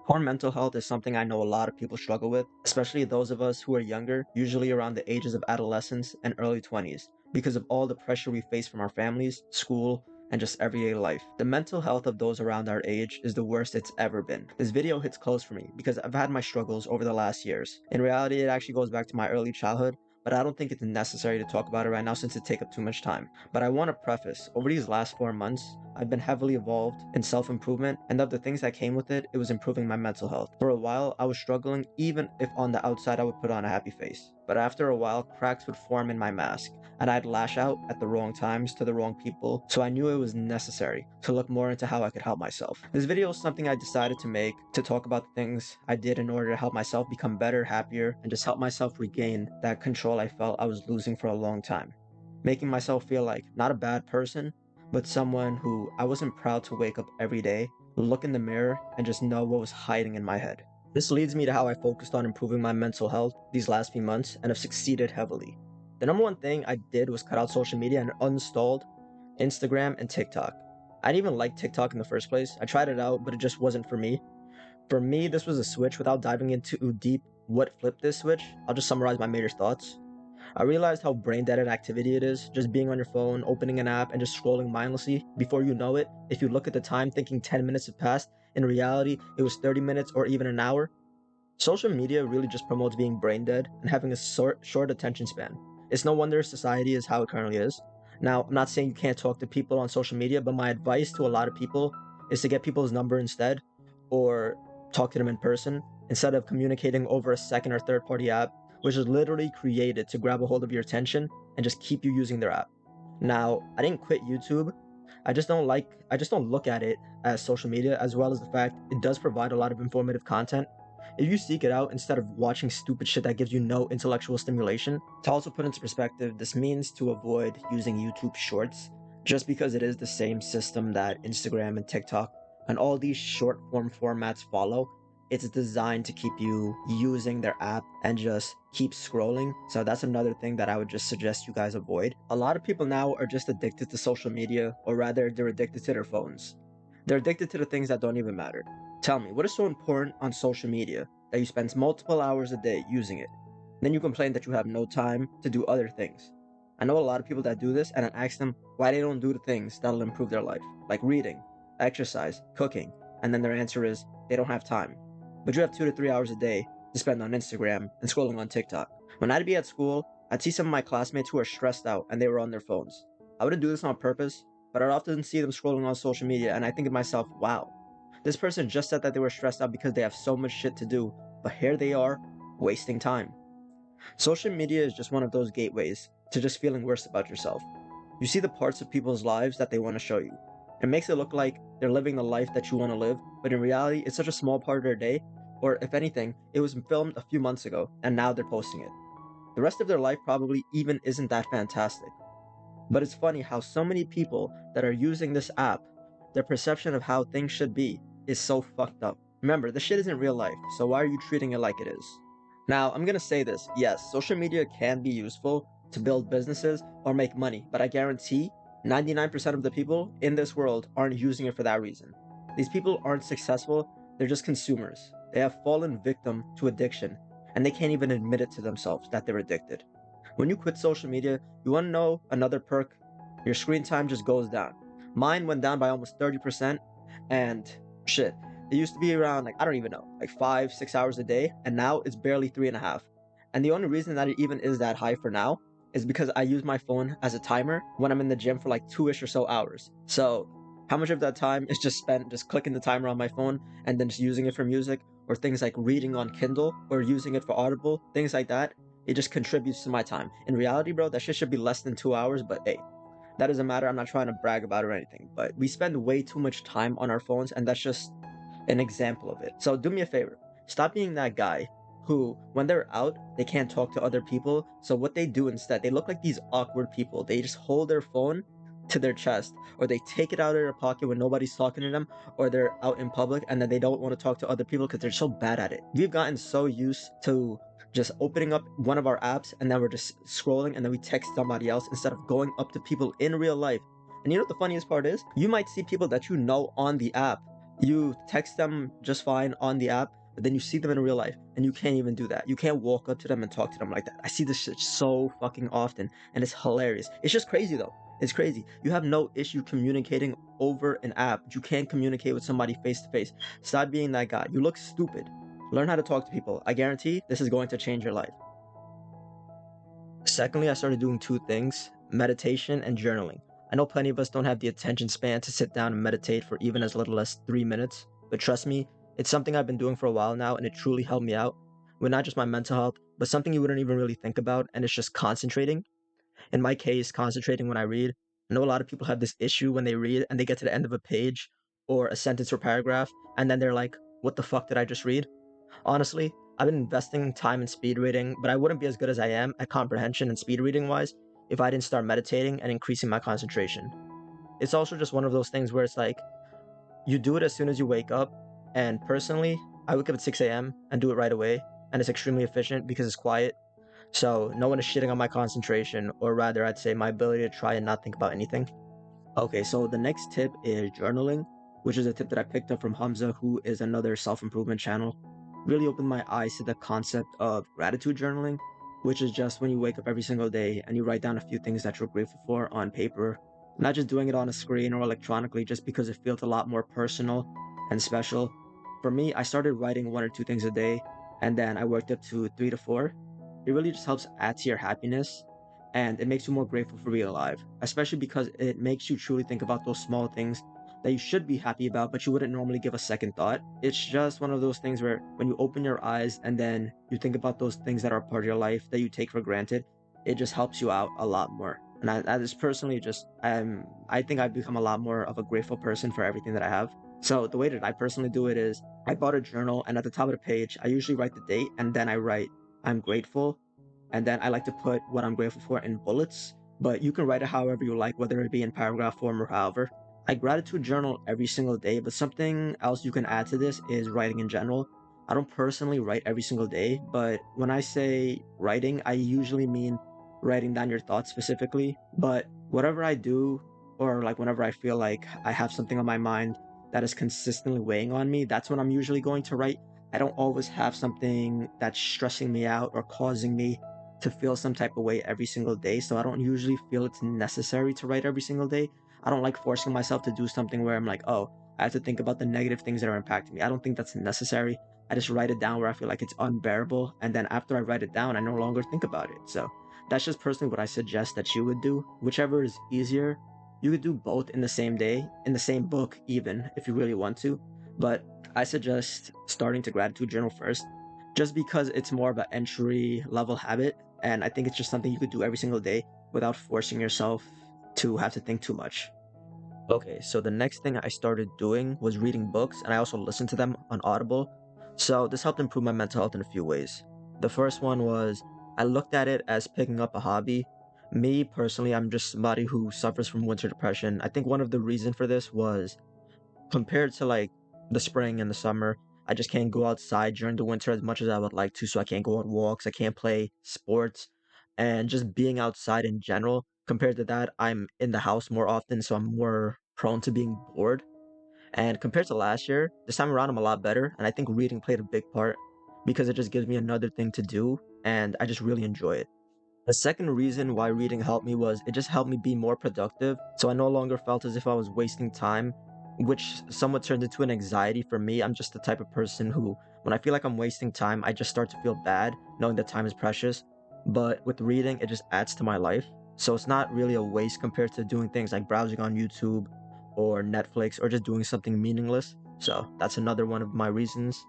Poor mental health is something I know a lot of people struggle with, especially those of us who are younger, usually around the ages of adolescence and early 20s, because of all the pressure we face from our families, school, and just everyday life. The mental health of those around our age is the worst it's ever been. This video hits close for me because I've had my struggles over the last years. In reality, it actually goes back to my early childhood, but I don't think it's necessary to talk about it right now since it takes up too much time. But I want to preface, over these last 4 months, I've been heavily involved in self-improvement, and of the things that came with it, it was improving my mental health. For a while, I was struggling even if on the outside I would put on a happy face. But after a while, cracks would form in my mask, and I'd lash out at the wrong times to the wrong people, so I knew it was necessary to look more into how I could help myself. This video is something I decided to make to talk about the things I did in order to help myself become better, happier, and just help myself regain that control I felt I was losing for a long time. Making myself feel like not a bad person, but someone who I wasn't proud to wake up every day, look in the mirror, and just know what was hiding in my head. This leads me to how I focused on improving my mental health these last few months and have succeeded heavily. The number one thing I did was cut out social media and uninstalled Instagram and TikTok. I didn't even like TikTok in the first place. I tried it out, but it just wasn't for me. For me, this was a switch without diving into deep what flipped this switch. I'll just summarize my major thoughts. I realized how brain dead an activity it is, just being on your phone, opening an app, and just scrolling mindlessly. Before you know it, if you look at the time thinking 10 minutes have passed, in reality, it was 30 minutes or even an hour. Social media really just promotes being brain dead and having a short attention span. It's no wonder society is how it currently is. Now, I'm not saying you can't talk to people on social media, but my advice to a lot of people is to get people's number instead, or talk to them in person, instead of communicating over a second or third party app, which is literally created to grab a hold of your attention and just keep you using their app. Now, I didn't quit YouTube. I just don't look at it as social media, as well as the fact it does provide a lot of informative content. If you seek it out instead of watching stupid shit that gives you no intellectual stimulation. To also put into perspective, this means to avoid using YouTube Shorts, just because it is the same system that Instagram and TikTok and all these short form formats follow. It's designed to keep you using their app and just keep scrolling. So that's another thing that I would just suggest you guys avoid. A lot of people now are just addicted to social media, or rather, they're addicted to their phones. They're addicted to the things that don't even matter. Tell me, what is so important on social media that you spend multiple hours a day using it? Then you complain that you have no time to do other things. I know a lot of people that do this, and I ask them why they don't do the things that'll improve their life, like reading, exercise, cooking, and then their answer is they don't have time. But you have 2 to 3 hours a day to spend on Instagram and scrolling on TikTok. When I'd be at school, I'd see some of my classmates who are stressed out and they were on their phones. I wouldn't do this on purpose, but I'd often see them scrolling on social media, and I think to myself, wow, this person just said that they were stressed out because they have so much shit to do, but here they are, wasting time. Social media is just one of those gateways to just feeling worse about yourself. You see the parts of people's lives that they want to show you. It makes it look like they're living the life that you want to live, but in reality, it's such a small part of their day, or if anything, it was filmed a few months ago, and now they're posting it. The rest of their life probably even isn't that fantastic. But it's funny how so many people that are using this app, their perception of how things should be is so fucked up. Remember, this shit isn't real life, so why are you treating it like it is? Now, I'm gonna say this, yes, social media can be useful to build businesses or make money, but I guarantee 99% of the people in this world aren't using it for that reason. These people aren't successful, they're just consumers. They have fallen victim to addiction, and they can't even admit it to themselves that they're addicted. When you quit social media, you wanna know another perk? Your screen time just goes down. Mine went down by almost 30%, and shit, it used to be around, like, I don't even know, like 5, 6 hours a day, and now it's barely 3.5. And the only reason that it even is that high for now is because I use my phone as a timer when I'm in the gym for like 2-ish or so hours. So how much of that time is just spent just clicking the timer on my phone and then just using it for music, or things like reading on Kindle, or using it for Audible, things like that. It just contributes to my time. In reality, bro, that shit should be less than 2 hours, but hey, that doesn't matter. I'm not trying to brag about it or anything, but we spend way too much time on our phones, and that's just an example of it. So do me a favor, stop being that guy who, when they're out, they can't talk to other people. So what they do instead, they look like these awkward people. They just hold their phone to their chest, or they take it out of their pocket when nobody's talking to them, or they're out in public and then they don't want to talk to other people because they're so bad at it. We've gotten so used to just opening up one of our apps and then we're just scrolling and then we text somebody else instead of going up to people in real life. And you know what the funniest part is? You might see people that you know on the app. You text them just fine on the app, but then you see them in real life and you can't even do that. You can't walk up to them and talk to them like that. I see this shit so fucking often and it's hilarious. It's just crazy though. It's crazy. You have no issue communicating over an app, but you can't communicate with somebody face to face. Stop being that guy. You look stupid. Learn how to talk to people. I guarantee this is going to change your life. Secondly, I started doing two things: meditation and journaling. I know plenty of us don't have the attention span to sit down and meditate for even as little as 3 minutes, but trust me, it's something I've been doing for a while now and it truly helped me out with not just my mental health, but something you wouldn't even really think about, and it's just concentrating. In my case, concentrating when I read. I know a lot of people have this issue when they read and they get to the end of a page or a sentence or paragraph, and then they're like, what the fuck did I just read? Honestly, I've been investing time in speed reading, but I wouldn't be as good as I am at comprehension and speed reading wise if I didn't start meditating and increasing my concentration. It's also just one of those things where it's like you do it as soon as you wake up. And personally, I wake up at 6 a.m. and do it right away. And it's extremely efficient because it's quiet. So no one is shitting on my concentration, or rather, I'd say my ability to try and not think about anything. Okay, so the next tip is journaling, which is a tip that I picked up from Hamza, who is another self improvement channel. Really opened my eyes to the concept of gratitude journaling, which is just when you wake up every single day and you write down a few things that you're grateful for on paper, not just doing it on a screen or electronically, just because it feels a lot more personal and special. For me, I started writing one or two things a day, and then I worked up to three to four. It really just helps add to your happiness and it makes you more grateful for being alive, especially because it makes you truly think about those small things that you should be happy about, but you wouldn't normally give a second thought. It's just one of those things where when you open your eyes and then you think about those things that are part of your life that you take for granted, it just helps you out a lot more. And I just personally just, I think I've become a lot more of a grateful person for everything that I have. So the way that I personally do it is I bought a journal and at the top of the page, I usually write the date and then I write, I'm grateful, and then I like to put what I'm grateful for in bullets, but you can write it however you like, whether it be in paragraph form or however. I gratitude journal every single day, but something else you can add to this is writing in general. I don't personally write every single day, but when I say writing, I usually mean writing down your thoughts specifically. But whatever I do, or like whenever I feel like I have something on my mind that is consistently weighing on me, that's when I'm usually going to write. I don't always have something that's stressing me out or causing me to feel some type of way every single day. So I don't usually feel it's necessary to write every single day. I don't like forcing myself to do something where I'm like, oh, I have to think about the negative things that are impacting me. I don't think that's necessary. I just write it down where I feel like it's unbearable. And then after I write it down, I no longer think about it. So that's just personally what I suggest that you would do. Whichever is easier. You could do both in the same day, in the same book, even if you really want to. But I suggest starting to gratitude journal first, just because it's more of an entry level habit and I think it's just something you could do every single day without forcing yourself to have to think too much. Okay, so the next thing I started doing was reading books, and I also listened to them on Audible. So this helped improve my mental health in a few ways. The first one was I looked at it as picking up a hobby. Me personally, I'm just somebody who suffers from winter depression. I think one of the reasons for this was compared to like the spring and the summer, I just can't go outside during the winter as much as I would like to. So I can't go on walks, I can't play sports, and just being outside in general. Compared to that, I'm in the house more often, so I'm more prone to being bored. And compared to last year, this time around, I'm a lot better. And I think reading played a big part because it just gives me another thing to do, and I just really enjoy it. The second reason why reading helped me was it just helped me be more productive. So I no longer felt as if I was wasting time, which somewhat turned into an anxiety for me. I'm just the type of person who, when I feel like I'm wasting time, I just start to feel bad knowing that time is precious. But with reading, it just adds to my life. So it's not really a waste compared to doing things like browsing on YouTube or Netflix or just doing something meaningless. So that's another one of my reasons.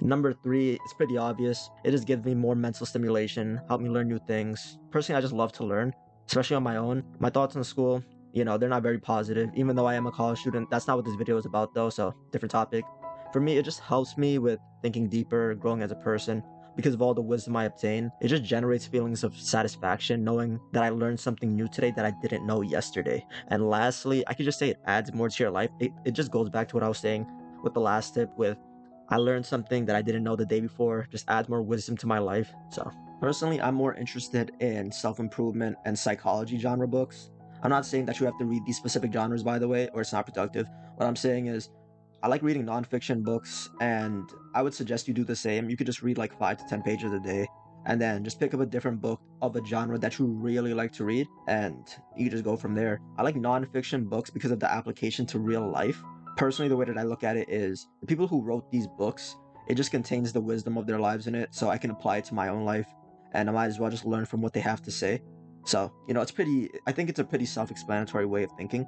Number three, it's pretty obvious. It just gives me more mental stimulation, help me learn new things. Personally, I just love to learn, especially on my own. My thoughts on school, they're not very positive. Even though I am a college student, that's not what this video is about though, so different topic. For me, it just helps me with thinking deeper, growing as a person. Because of all the wisdom I obtain, it just generates feelings of satisfaction knowing that I learned something new today that I didn't know yesterday. And lastly, I could just say it adds more to your life. It just goes back to what I was saying with the last tip with I learned something that I didn't know the day before, just adds more wisdom to my life. So, personally, I'm more interested in self improvement and psychology genre books. I'm not saying that you have to read these specific genres, by the way, or it's not productive. What I'm saying is, I like reading nonfiction books, and I would suggest you do the same. You could just read like 5 to 10 pages a day, and then just pick up a different book of a genre that you really like to read, and you just go from there. I like nonfiction books because of the application to real life. Personally, the way that I look at it is the people who wrote these books, it just contains the wisdom of their lives in it, so I can apply it to my own life, and I might as well just learn from what they have to say. So, I think it's a pretty self explanatory way of thinking.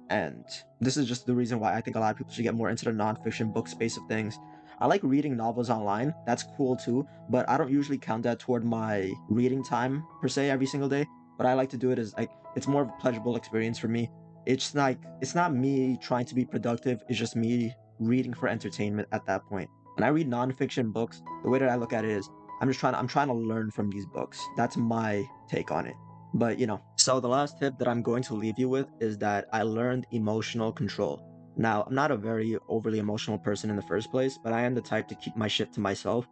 And this is just the reason why I think a lot of people should get more into the nonfiction book space of things. I like reading novels online. That's cool too, but I don't usually count that toward my reading time per se every single day. But I like to do it as like it's more of a pleasurable experience for me. It's not me trying to be productive, it's just me reading for entertainment at that point. When I read nonfiction books, the way that I look at it is I'm trying to learn from these books. That's my take on it. But so the last tip that I'm going to leave you with is that I learned emotional control. Now, I'm not a very overly emotional person in the first place, but I am the type to keep my shit to myself.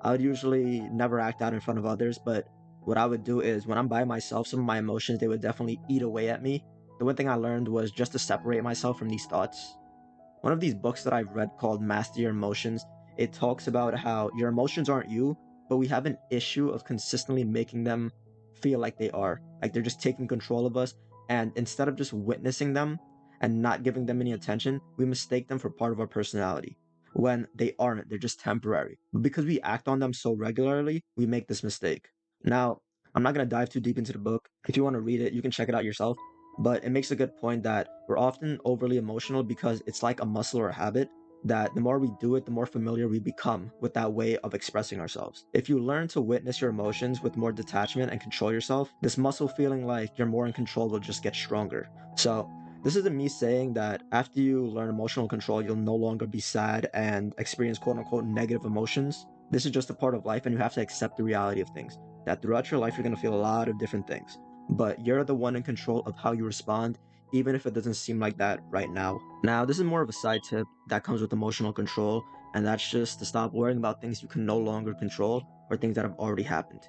I would usually never act out in front of others, but what I would do is when I'm by myself, some of my emotions, they would definitely eat away at me. The one thing I learned was just to separate myself from these thoughts. One of these books that I've read called Master Your Emotions, it talks about how your emotions aren't you, but we have an issue of consistently making them feel like they are. Like they're just taking control of us. And instead of just witnessing them and not giving them any attention, we mistake them for part of our personality. When they aren't, they're just temporary. But because we act on them so regularly, we make this mistake. Now, I'm not going to dive too deep into the book. If you want to read it, you can check it out yourself. But it makes a good point that we're often overly emotional because it's like a muscle or a habit that the more we do it, the more familiar we become with that way of expressing ourselves. If you learn to witness your emotions with more detachment and control yourself, this muscle feeling like you're more in control will just get stronger. So, this isn't me saying that after you learn emotional control, you'll no longer be sad and experience quote unquote negative emotions. This is just a part of life, and you have to accept the reality of things. That throughout your life, you're going to feel a lot of different things, but you're the one in control of how you respond, even if it doesn't seem like that right now. Now, this is more of a side tip that comes with emotional control, and that's just to stop worrying about things you can no longer control or things that have already happened.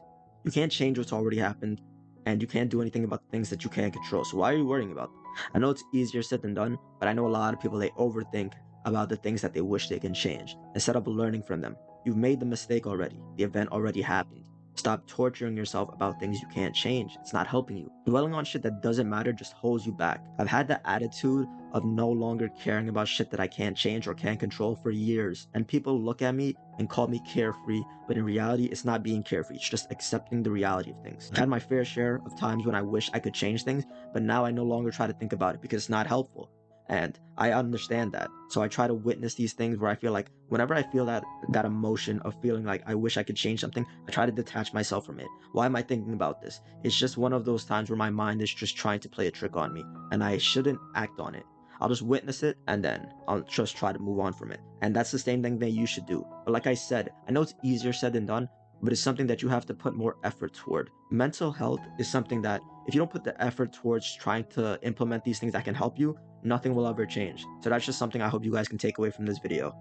You can't change what's already happened, and you can't do anything about the things that you can't control. So why are you worrying about them? I know it's easier said than done, but I know a lot of people, they overthink about the things that they wish they can change instead of learning from them. You've made the mistake already. The event already happened. Stop torturing yourself about things you can't change. It's not helping you. Dwelling on shit that doesn't matter just holds you back. I've had the attitude of no longer caring about shit that I can't change or can't control for years. And people look at me and call me carefree, but in reality, it's not being carefree. It's just accepting the reality of things. I had my fair share of times when I wish I could change things, but now I no longer try to think about it because it's not helpful. And I understand that. So I try to witness these things where I feel like whenever I feel that emotion of feeling like I wish I could change something, I try to detach myself from it. Why am I thinking about this? It's just one of those times where my mind is just trying to play a trick on me, and I shouldn't act on it. I'll just witness it and then I'll just try to move on from it. And that's the same thing that you should do. But like I said, I know it's easier said than done, but it's something that you have to put more effort toward. Mental health is something that if you don't put the effort towards trying to implement these things that can help you, nothing will ever change. So that's just something I hope you guys can take away from this video.